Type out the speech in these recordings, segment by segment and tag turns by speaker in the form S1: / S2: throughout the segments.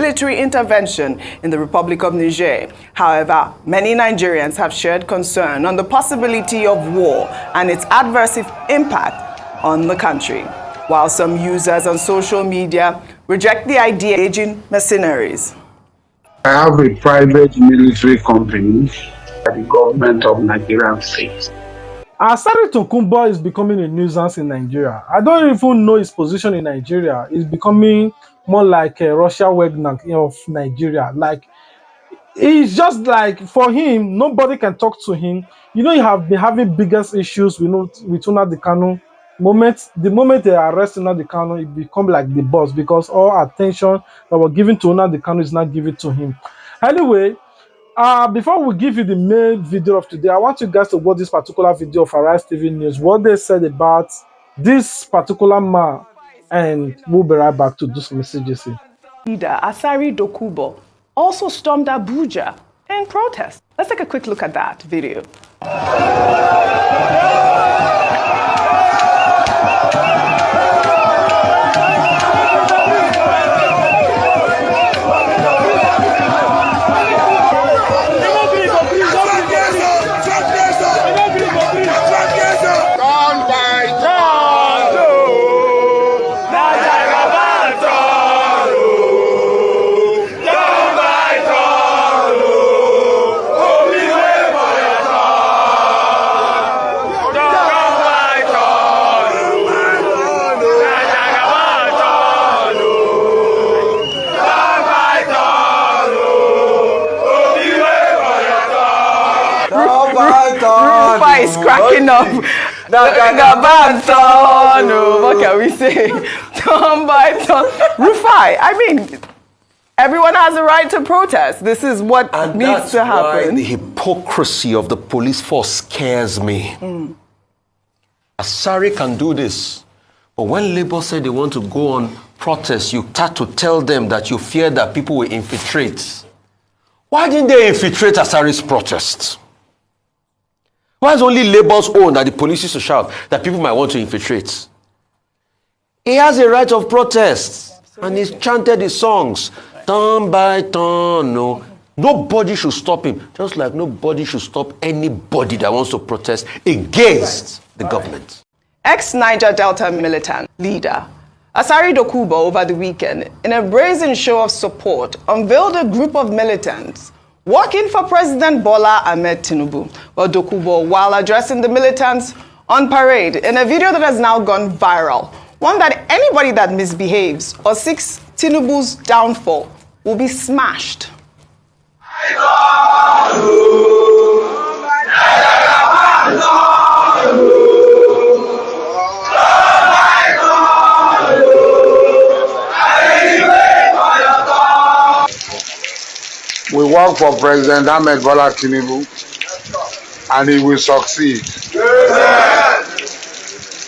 S1: military intervention in the Republic of Niger. However, many Nigerians have shared concern on the possibility of war and its adverse impact on the country, while some users on social media reject the idea of engaging mercenaries.
S2: I have a private military company that the government of Nigeria says.
S3: Asari Dokubo is becoming a nuisance in Nigeria. I don't even know his position in Nigeria. He's becoming more like a Russia Wagner of Nigeria. Like, it's just like, for him, nobody can talk to him. You know, you have been having biggest issues with Nnamdi Kanu. The moment they arrest Nnamdi Kanu, it become like the boss, because all attention that was given to Nnamdi Kanu is not given to him. Anyway, before we give you the main video of today, I want you guys to watch this particular video of Arise TV News, what they said about this particular man, and we'll be right back to do some messages here.
S1: Leader Asari Dokubo also stormed Abuja in protest. Let's take a quick look at that video. Rufai is cracking up. What can we say? Turn by turn. Rufai, I mean, everyone has a right to protest. This is what needs to happen.
S4: Why the hypocrisy of the police force scares me. Asari can do this. But when Labour said they want to go on protest, you start to tell them that you fear that people will infiltrate. Why didn't they infiltrate Asari's protest? Why is only Labour's own that the police used to shout that people might want to infiltrate? He has a right of protest. And he's chanted his songs. Turn by turn, no. Nobody should stop him. Just like nobody should stop anybody that wants to protest against the government.
S1: Ex-Niger Delta militant leader Asari Dokubo over the weekend, in a brazen show of support, unveiled a group of militants working for President Bola Ahmed Tinubu. Well, Dokubo, while addressing the militants on parade in a video that has now gone viral, one that anybody that misbehaves or seeks Tinubu's downfall will be smashed.
S2: We work for President Ahmed Bola Tinubu, and he will succeed.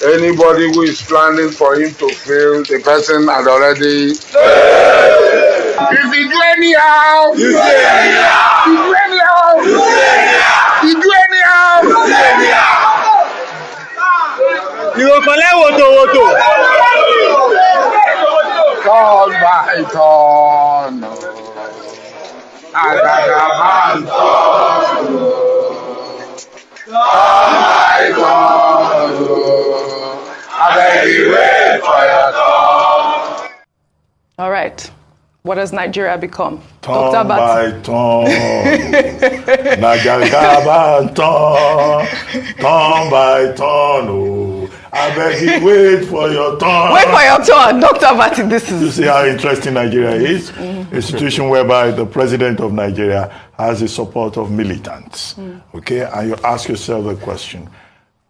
S2: Anybody who is planning for him to fail, the person had already. If you do anyhow, you do anyhow. You do anyhow, you do anyhow. You do anyhow, you do anyhow. You will collect woto. Turn by turn.
S1: All right. What has Nigeria become?
S5: Turn by turn. Turn by turn. I beg you, wait for your turn.
S1: Wait for your turn. Dr. Bati, this is...
S5: You see how interesting Nigeria is? A situation whereby the president of Nigeria has the support of militants. Okay? And you ask yourself the question,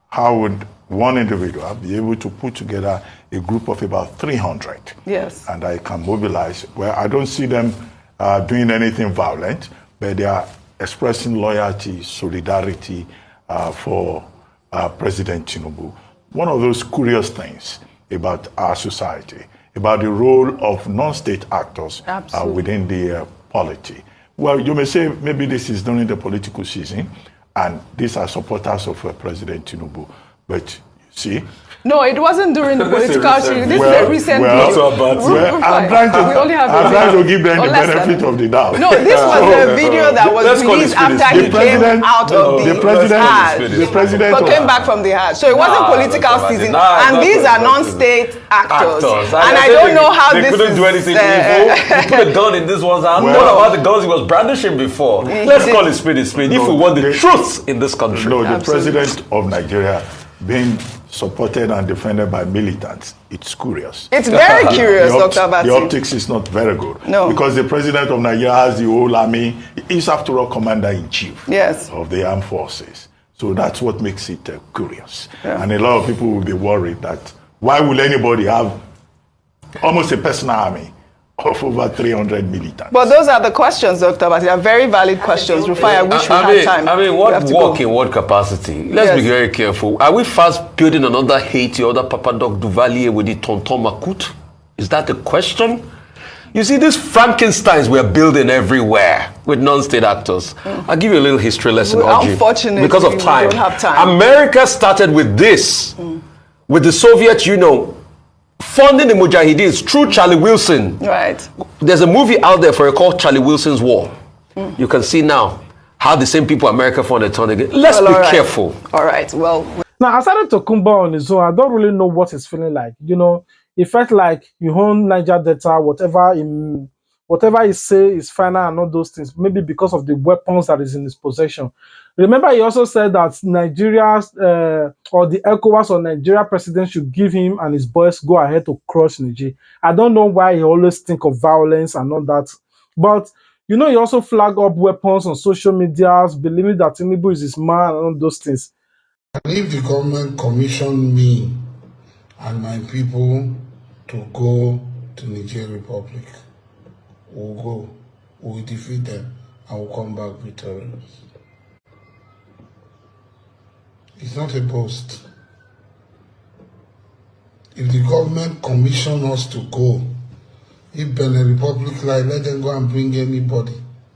S5: how would one individual be able to put together a group of about 300?
S1: Yes.
S5: And I can mobilize. Well, I don't see them doing anything violent, but they are expressing loyalty, solidarity for President Tinubu. One of those curious things about our society, about the role of non-state actors within the polity. Well, you may say maybe this is during the political season, and these are supporters of President Tinubu. But you see,
S1: No, it wasn't during the political shift. This is a recent
S5: I'm trying to give them the benefit of the doubt.
S1: No, this was a video that was released after he came out of the president came back from the Hajj. So it wasn't political season. And these are non-state actors. And I don't know how this
S4: couldn't do anything evil. He put a gun in this one's hand. What about the guns he was brandishing before? Let's call it spade a spade. If we want the truth in this country.
S5: No, the president of Nigeria being supported and defended by militants, it's curious.
S1: It's very curious, Dr. Abati.
S5: The optics is not very good.
S1: No.
S5: Because the president of Nigeria has the whole army. He's, after all, commander-in-chief of the armed forces. So that's what makes it curious. Yeah. And a lot of people will be worried that why will anybody have almost a personal army of over 300 militants?
S1: But those are the questions, Dr. Abati. They are very valid questions. Rufai, I wish we had time.
S4: I mean, what work in what capacity? Let's be very careful. Are we fast building another Haiti or other Papa Doc Duvalier with the Tonton Makut? Is that the question? You see, these Frankensteins we are building everywhere with non-state actors. I'll give you a little history lesson, Audrey.
S1: Unfortunately,
S4: because of time.
S1: We don't have time.
S4: America started with this, with the Soviet Union funding the Mujahideen through Charlie Wilson.
S1: Right.
S4: There's a movie out there for it called Charlie Wilson's War. You can see now how the same people America funded turn again. Let's be careful.
S1: All right. Well,
S3: now Asari Dokubo on his own, I don't really know what he's feeling like. You know, it felt like you own Niger Delta, whatever he say is final and all those things. Maybe because of the weapons that is in his possession. Remember, he also said that Nigeria's or the ECOWAS or Nigeria president should give him and his boys go ahead to crush Niger. I don't know why he always think of violence and all that. But, you know, he also flagged up weapons on social media, believing that Tinubu is his man and all those things.
S2: And if the government commissioned me and my people to go to Niger Republic, we'll go, we'll defeat them, and we'll come back victorious. It's not a boast. If the government commission us to go, if Benin Republic like, let them go and bring anybody.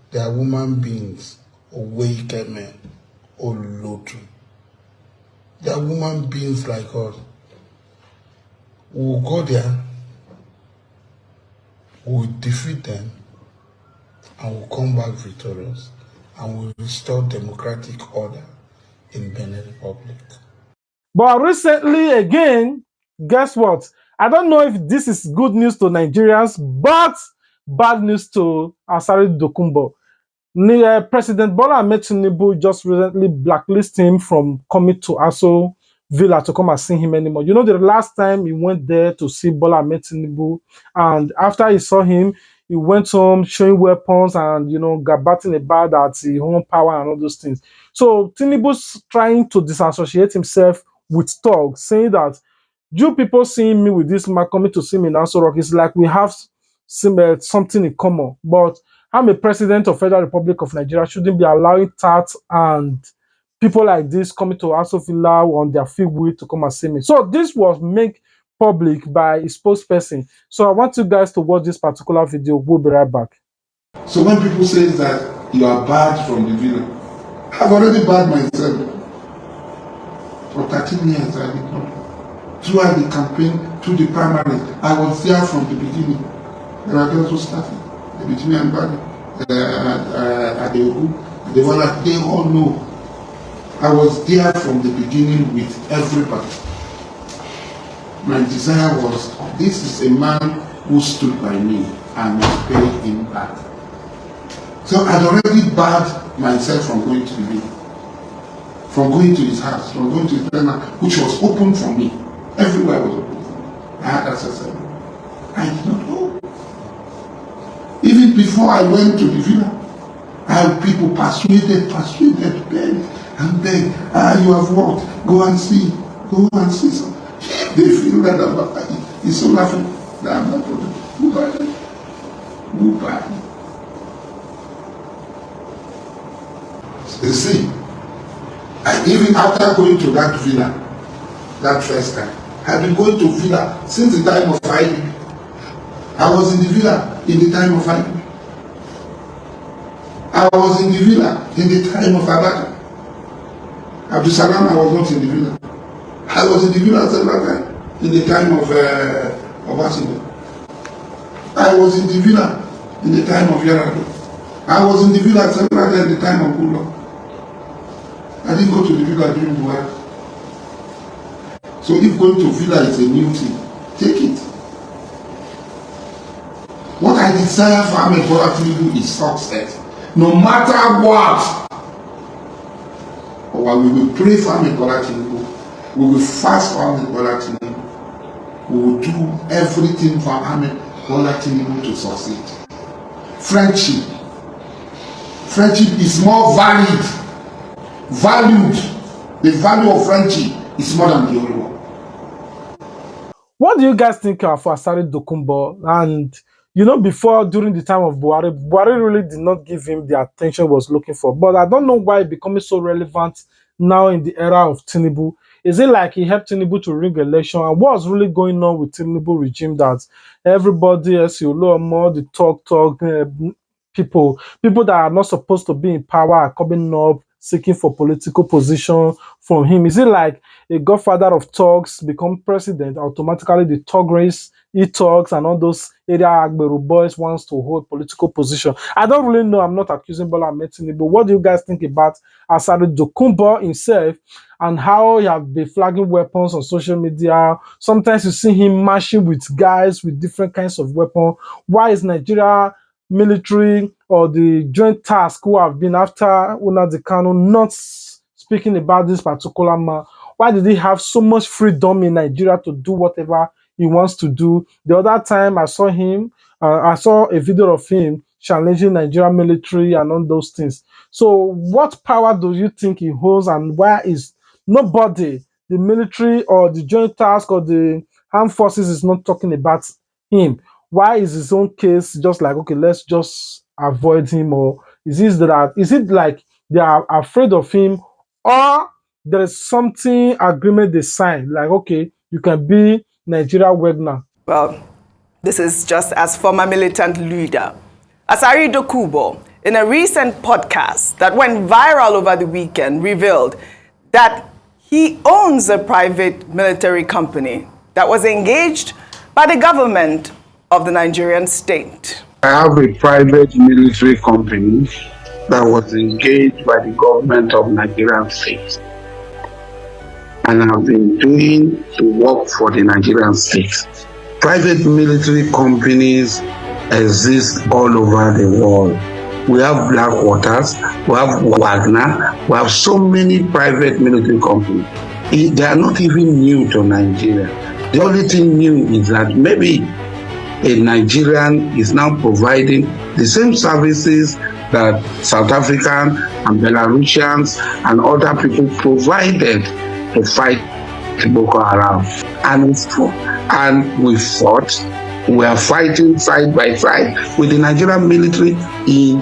S2: They are human beings, or wicked men, or lotu. They are human beings like us. We'll go there, we'll defeat them, and we'll come back victorious, and we'll restore democratic order in Benin Republic.
S3: But recently, again, guess what? I don't know if this is good news to Nigerians, but bad news to Asari Dokubo. President Bola Ahmed Tinubu just recently blacklisted him from coming to Aso Villa to come and see him anymore. You know, the last time he went there to see Bola Ahmed Tinubu, and after he saw him, he went home showing weapons and, you know, gabating about that he own power and all those things. So Tinubu's trying to disassociate himself with thugs, saying that you people seeing me with this man coming to see me in Aso Rock, it's like we have something in common. But I'm a president of Federal Republic of Nigeria, shouldn't be allowing tats and people like this coming to Aso Villa on their field with to come and see me. So this was made public by a spokesperson. So I want you guys to watch this particular video. We'll be right back.
S2: So when people say that you are bad from the villa, I've already bad myself. For 13 years I did not. Throughout the campaign, through the primaries, I was there from the beginning. There are girls who started. Between and Barry, they all know. I was there from the beginning with everybody. My desire was, this is a man who stood by me and must pay him back. So I'd already barred myself from going to the villa, from going to his house, from going to his dinner, which was open for me. Everywhere was open for me. I had access everywhere. I did not go. Even before I went to the villa, I had people persuaded, beg and beg. You have worked, go and see. So they feel that he's so laughing that I'm not going. Move back. You see, even after going to that villa, that first time, I've been going to villa since the time of IBB. I was in the villa in the time of IBB. I was in the villa in the time of Abacha. Abdul Salam, I was not in the villa. I was in the villa several times in the time of Obasanjo. I was in the villa in the time of Yar'Adua. I was in the villa several times in the time of Goodluck. I didn't go to the villa during Buhari. So if going to villa is a new thing, take it. What I desire for Ahmed Bola Tinubu is success. No matter what. But while we will pray for Ahmed Bola Tinubu, we will fast for Ahmed Bola Tinubu, we will do everything for Ahmed Bola Tinubu to succeed. Friendship is more valued. The value of friendship is more than the only one.
S3: What do you guys think of Asari Dokubo? And before, during the time of Buhari really did not give him the attention he was looking for. But I don't know why it's becoming so relevant now in the era of Tinubu. Is it like he helped Tinubu to rig election? And what's really going on with Tinubu regime that everybody else, more the talk, people that are not supposed to be in power are coming up seeking for political position from him? Is it like a godfather of thugs become president, automatically the thug race, he talks, and all those area Agberu boys wants to hold political position? I don't really know. I'm not accusing Bola Ahmed Tinubu, but what do you guys think about Asari Dokubo himself and how he have been flagging weapons on social media? Sometimes you see him marching with guys with different kinds of weapons. Why is Nigeria military or the joint task who have been after Nnamdi Kanu not speaking about this particular man? Why did he have so much freedom in Nigeria to do whatever he wants to do? The other time I saw him, I saw a video of him challenging Nigerian military and all those things. So what power do you think he holds, and why is nobody, the military or the joint task or the armed forces, is not talking about him? Why is his own case just like, okay, let's just avoid him? Or is it like they are afraid of him, or there is something agreement they sign, like, okay, you can be Nigeria Wagner?
S1: Well, this is just as former militant leader Asari Dokubo, in a recent podcast that went viral over the weekend, revealed that he owns a private military company that was engaged by the government of the Nigerian state.
S2: I have a private military company that was engaged by the government of Nigerian state. And I've been doing the work for the Nigerian state. Private military companies exist all over the world. We have Black Waters, we have Wagner, we have so many private military companies. They are not even new to Nigeria. The only thing new is that maybe a Nigerian is now providing the same services that South African and Belarusians and other people provided to fight Boko Haram. And we fought. We are fighting side by side with the Nigerian military in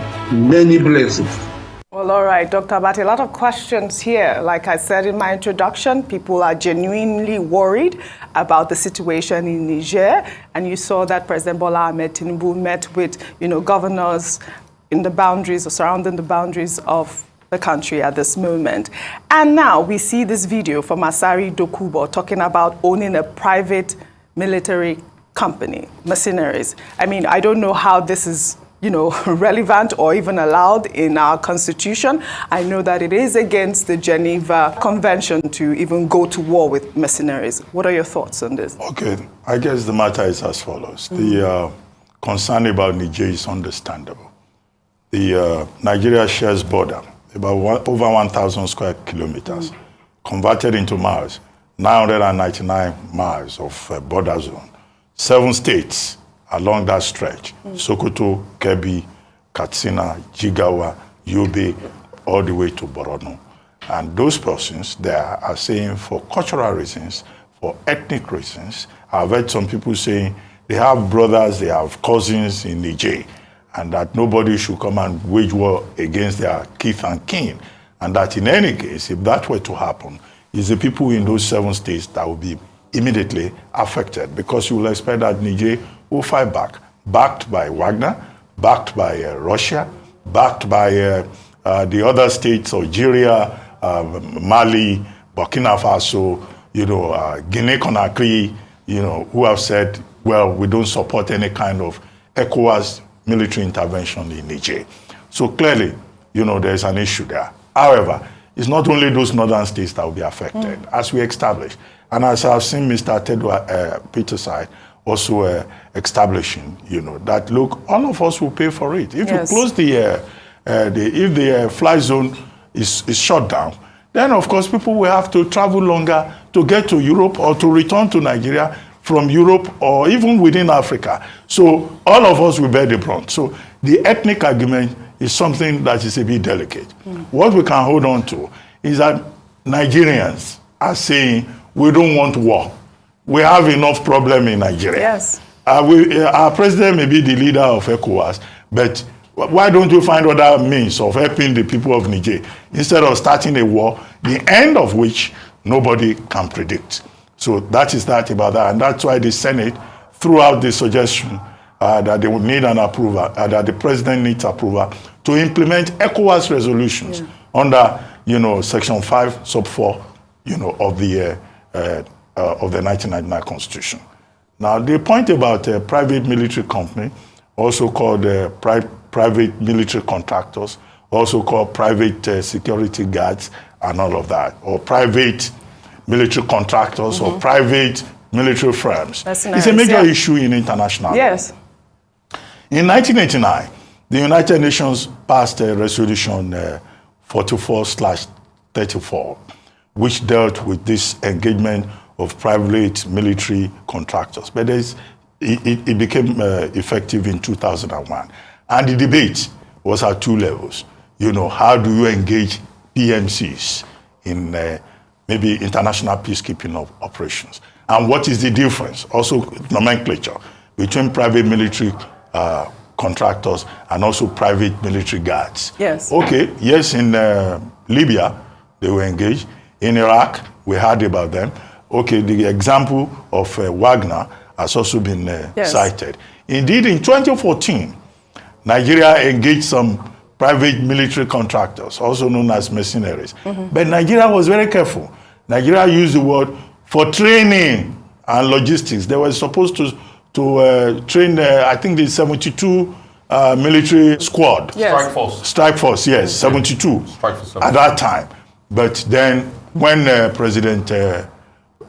S2: many places.
S1: Well, all right, Dr. Abati, a lot of questions here. Like I said in my introduction, people are genuinely worried about the situation in Niger. And you saw that President Bola Ahmed Tinubu met with, governors in the boundaries or surrounding the boundaries of the country at this moment. And now we see this video from Asari Dokubo talking about owning a private military company, mercenaries. I mean, I don't know how this is relevant or even allowed in our constitution. I know that it is against the Geneva Convention to even go to war with mercenaries. What are your thoughts on this?
S5: Okay, I guess the matter is as follows. The concern about Niger is understandable. The Nigeria shares border, about over 1,000 square kilometers, converted into miles, 999 miles of border zone. 7 states along that stretch, Sokoto, Kebbi, Katsina, Jigawa, Yobe, all the way to Borno. And those persons there are saying for cultural reasons, for ethnic reasons. I've heard some people saying they have brothers, they have cousins in Niger, and that nobody should come and wage war against their kith and kin. And that in any case, if that were to happen, it's the people in those 7 states that will be immediately affected, because you will expect that Niger will fight back, backed by Wagner, backed by Russia, backed by the other states, Algeria, Mali, Burkina Faso, Guinea-Conakry, who have said, well, we don't support any kind of ECOWAS military intervention in Niger. So clearly, there's an issue there. However, it's not only those northern states that will be affected, as we established. And as I've seen Mr. Tedwa Peterside also establishing, that, look, all of us will pay for it. If you close if the fly zone is shut down, then of course people will have to travel longer to get to Europe or to return to Nigeria from Europe or even within Africa. So all of us will bear the brunt. So the ethnic argument is something that is a bit delicate. What we can hold on to is that Nigerians are saying we don't want war. We have enough problem in Nigeria.
S1: Yes.
S5: Our president may be the leader of ECOWAS, but why don't we find other means of helping the people of Niger instead of starting a war, the end of which nobody can predict? So that is that about that. And that's why the Senate threw out the suggestion that they would need an approval, that the president needs approval to implement ECOWAS resolutions under, Section 5, Sub 4, of the 1999 Constitution. Now, the point about private military company, also called private military contractors, also called private security guards and all of that, or private military contractors or private military firms. It's a major issue in international law.
S1: Yes.
S5: In 1989, the United Nations passed a resolution 44/34, which dealt with this engagement of private military contractors. But it became effective in 2001. And the debate was at two levels. How do you engage PMCs in maybe international peacekeeping operations? And what is the difference, also nomenclature, between private military contractors and also private military guards?
S1: Yes.
S5: Okay, yes, in Libya, they were engaged. In Iraq, we heard about them. Okay, the example of Wagner has also been cited. Indeed, in 2014, Nigeria engaged some private military contractors, also known as mercenaries. But Nigeria was very careful. Nigeria used the word for training and logistics. They were supposed to train, I think, the 72 military squad.
S1: Yes.
S4: Strike force.
S5: Strike force, yes, 72
S4: Strike force.
S5: at that time. But then when President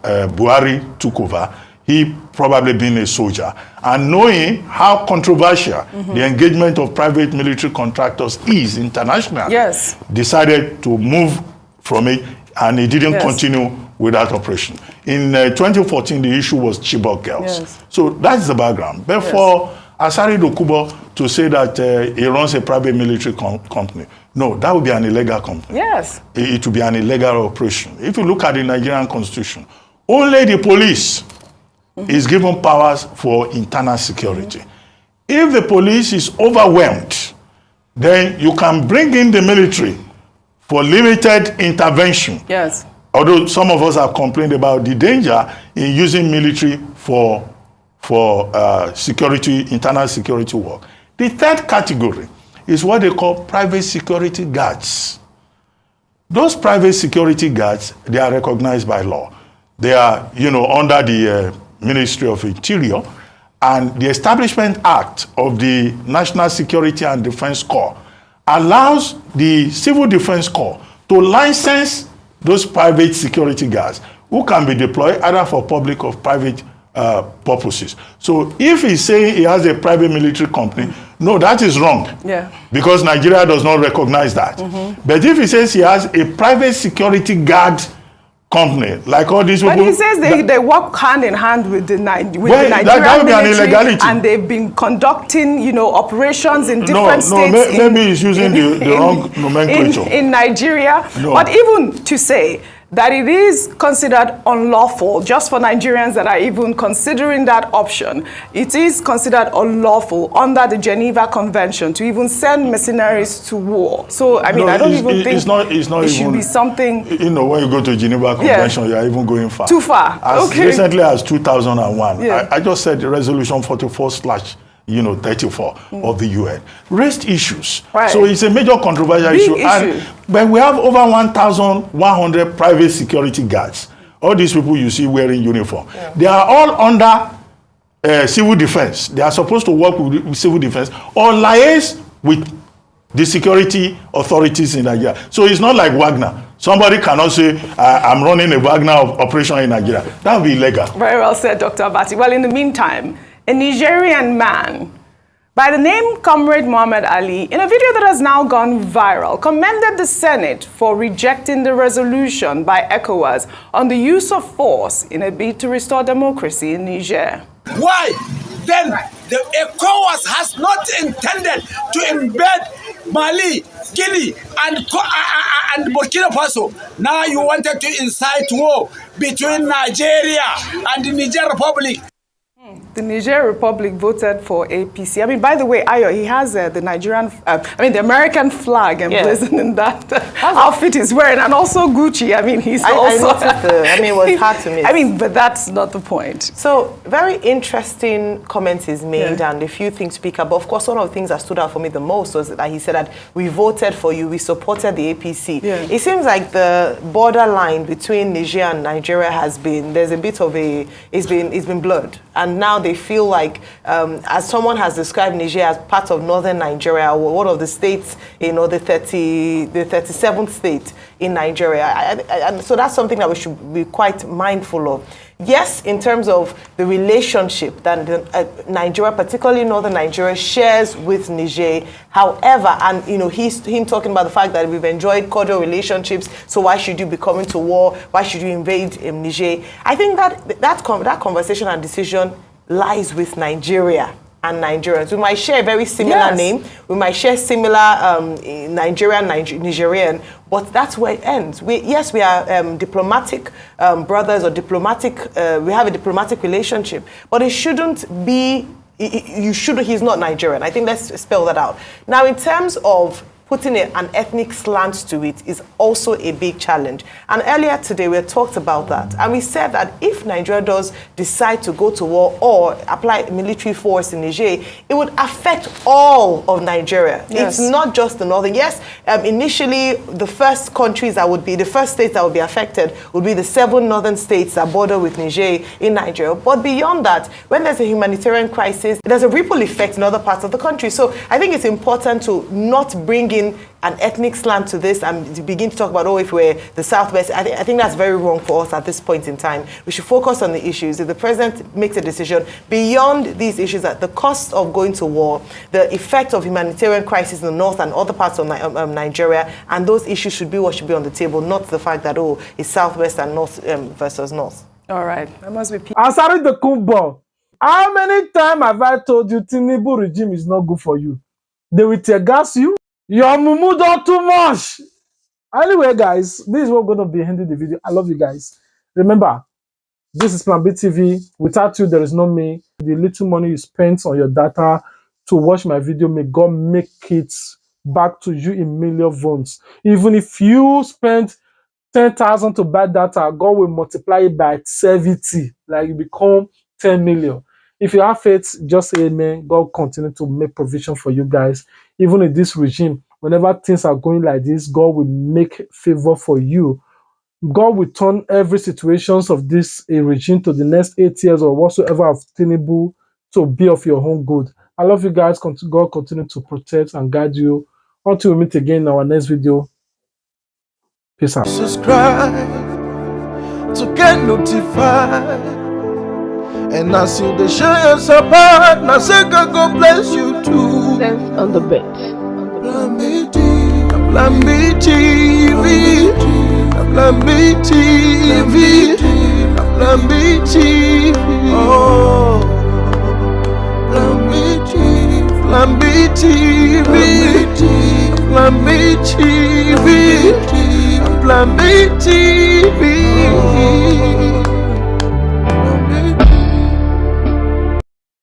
S5: Buhari took over, he probably being a soldier, and knowing how controversial the engagement of private military contractors is internationally, decided to move from it, and he didn't continue with that operation. In 2014, the issue was Chibok girls. So that's the background. But for Asari Dokubo to say that he runs a private military company, no, that would be an illegal company.
S1: Yes.
S5: It would be an illegal operation. If you look at the Nigerian Constitution, only the police is given powers for internal security. If the police is overwhelmed, then you can bring in the military for limited intervention.
S1: Yes.
S5: Although some of us have complained about the danger in using military for security, internal security work. The third category is what they call private security guards. Those private security guards, they are recognized by law. They are, under the Ministry of Interior, and the Establishment Act of the National Security and Defense Corps allows the Civil Defense Corps to license those private security guards who can be deployed either for public or private purposes. So if he's saying he has a private military company, no, that is wrong.
S1: Yeah.
S5: Because Nigeria does not recognize that. But if he says he has a private security guard company, like all these people.
S1: But he says they work hand in hand with the Nigerian military, and they've been conducting, operations in different states.
S5: Maybe he's using the wrong nomenclature.
S1: In Nigeria. No. But even to say that it is considered unlawful, just for Nigerians that are even considering that option, it is considered unlawful under the Geneva Convention to even send mercenaries to war. So, I mean, I don't even think it should be something...
S5: when you go to Geneva Convention, you are even going far.
S1: Too far.
S5: As recently as 2001, I just said the resolution 44/34 of the UN raised issues.
S1: Right.
S5: So it's a major controversial issue. But we have over 1,100 private security guards All these people you see wearing uniform, they are all under civil defense. They are supposed to work with civil defense or liaise with the security authorities in Nigeria. So it's not like Wagner. Somebody cannot say, I'm running a Wagner operation in Nigeria. That would be illegal.
S1: Very well said, Dr. Abati. Well, in the meantime, a Nigerian man by the name Comrade Muhammad Ali, in a video that has now gone viral, commended the Senate for rejecting the resolution by ECOWAS on the use of force in a bid to restore democracy in Niger.
S6: Why? Then the ECOWAS has not intended to embed Mali, Guinea, and Burkina Faso. Now you wanted to incite war between Nigeria and the Niger Republic.
S1: The Niger Republic voted for APC. I mean, by the way, Ayo, he has the Nigerian, the American flag emblazoned in that outfit he's wearing, and also Gucci. I mean, he's also.
S7: It was hard to miss.
S1: I mean, but that's not the point.
S7: So, very interesting comments he's made, and a few things to pick up. But of course, one of the things that stood out for me the most was that he said that we voted for you, we supported the APC.
S1: Yeah.
S7: It seems like the borderline between Niger and Nigeria has been, there's a bit of a, it's been blurred. And now they feel like, as someone has described Niger as part of northern Nigeria, or one of the states, the 37th state in Nigeria. And so that's something that we should be quite mindful of. Yes, in terms of the relationship that Nigeria, particularly northern Nigeria, shares with Niger. However, and him talking about the fact that we've enjoyed cordial relationships, so why should you be coming to war? Why should you invade Niger? I think that conversation and decision lies with Nigeria and Nigerians. We might share a very similar name. We might share similar Nigerian, but that's where it ends. We are diplomatic brothers or diplomatic. We have a diplomatic relationship, but it shouldn't be. He's not Nigerian. I think let's spell that out. Now, in terms of putting an ethnic slant to it is also a big challenge. And earlier today, we talked about that. And we said that if Nigeria does decide to go to war or apply military force in Niger, it would affect all of Nigeria.
S1: Yes.
S7: It's not just the northern. Yes, initially, the first states that would be affected would be the 7 northern states that border with Niger in Nigeria. But beyond that, when there's a humanitarian crisis, there's a ripple effect in other parts of the country. So I think it's important to not bring in an ethnic slant to this and to begin to talk about, if we're the Southwest. I think that's very wrong for us at this point in time. We should focus on the issues. If the president makes a decision beyond these issues, that the cost of going to war, the effect of humanitarian crisis in the north and other parts of Nigeria, and those issues should be what should be on the table, not the fact that, it's Southwest and North versus North.
S1: All right, that must be.
S3: Asari Dokubo, how many times have I told you Tinubu regime is not good for you? They will tear gas you. Your mumu done too much. Anyway, guys, this is what we're going to be ending the video. I love you guys. Remember, this is Plan B TV. Without you, there is no me. The little money you spent on your data to watch my video, may God make it back to you in million volts. Even if you spent 10,000 to buy data, God will multiply it by 70. Like you become 10 million. If you have faith, just say amen. God continue to make provision for you guys. Even in this regime, whenever things are going like this, God will make favor for you. God will turn every situation of this regime to the next 8 years or whatsoever of Tinubu to be of your own good. I love you guys. God continue to protect and guide you. Until we meet again in our next video. Peace out.
S8: Subscribe to get notified. And I see the show you support. Now say God bless you too.
S9: Sense on the bet.
S8: Plan B TV. Plan B TV. Plan B TV. Oh. Plan B TV. Plan B TV. Plan B TV. Plan B TV.